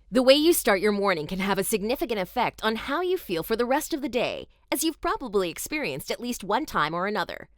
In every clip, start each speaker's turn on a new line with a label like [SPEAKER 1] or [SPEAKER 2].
[SPEAKER 1] The way you start your morning can have a significant effect on how you feel for the rest of the day, as you've probably experienced at least one time or another.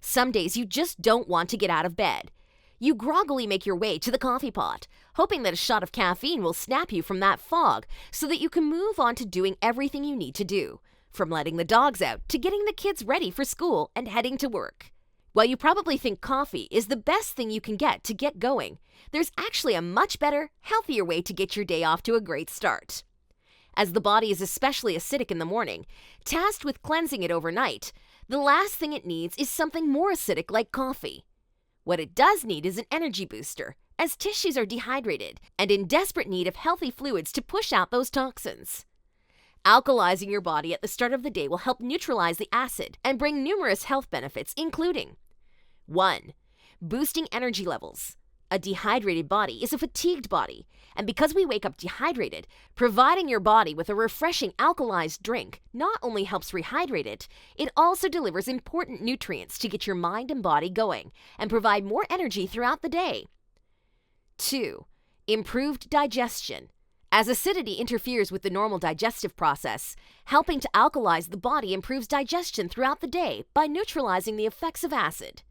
[SPEAKER 1] Some days you just don't want to get out of bed. You groggily make your way to the coffee pot, hoping that a shot of caffeine will snap you from that fog so that you can move on to doing everything you need to do, from letting the dogs out to getting the kids ready for school and heading to work. While you probably think coffee is the best thing you can get to get going, there's actually a much better, healthier way to get your day off to a great start. As the body is especially acidic in the morning, tasked with cleansing it overnight, the last thing it needs is something more acidic like coffee. What it does need is an energy booster, as tissues are dehydrated and in desperate need of healthy fluids to push out those toxins. Alkalizing your body at the start of the day will help neutralize the acid and bring numerous health benefits, including 1. Boosting energy levels. A dehydrated body is a fatigued body, and because we wake up dehydrated, providing your body with a refreshing alkalized drink not only helps rehydrate it, it also delivers important nutrients to get your mind and body going and provide more energy throughout the day. 2. Improved digestion. As acidity interferes with the normal digestive process, helping to alkalize the body improves digestion throughout the day by neutralizing the effects of acid.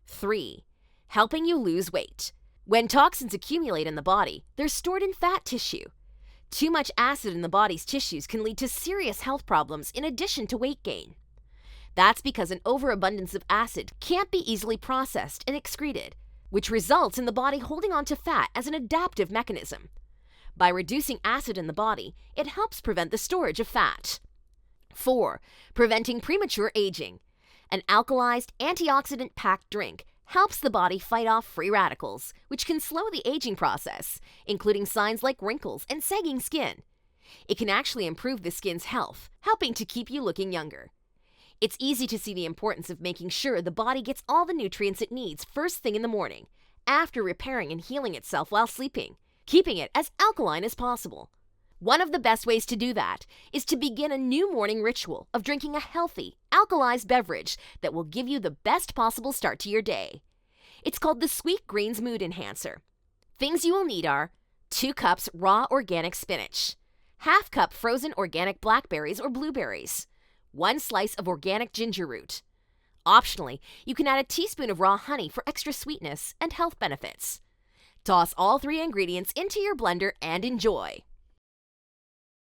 [SPEAKER 1] 3. Helping you lose weight. When toxins accumulate in the body, they're stored in fat tissue. Too much acid in the body's tissues can lead to serious health problems in addition to weight gain. That's because an overabundance of acid can't be easily processed and excreted, which results in the body holding on to fat as an adaptive mechanism. By reducing acid in the body, it helps prevent the storage of fat. 4. Preventing premature aging. An alkalized, antioxidant-packed drink helps the body fight off free radicals, which can slow the aging process, including signs like wrinkles and sagging skin. It can actually improve the skin's health, helping to keep you looking younger. It's easy to see the importance of making sure the body gets all the nutrients it needs first thing in the morning, after repairing and healing itself while sleeping, keeping it as alkaline as possible. One of the best ways to do that is to begin a new morning ritual of drinking a healthy, alkalized beverage that will give you the best possible start to your day. It's called the Sweet Greens Mood Enhancer. Things you will need are 2 cups raw organic spinach, ½ cup frozen organic blackberries or blueberries, 1 slice of organic ginger root. Optionally, you can add a teaspoon of raw honey for extra sweetness and health benefits. Toss all 3 ingredients into your blender and enjoy.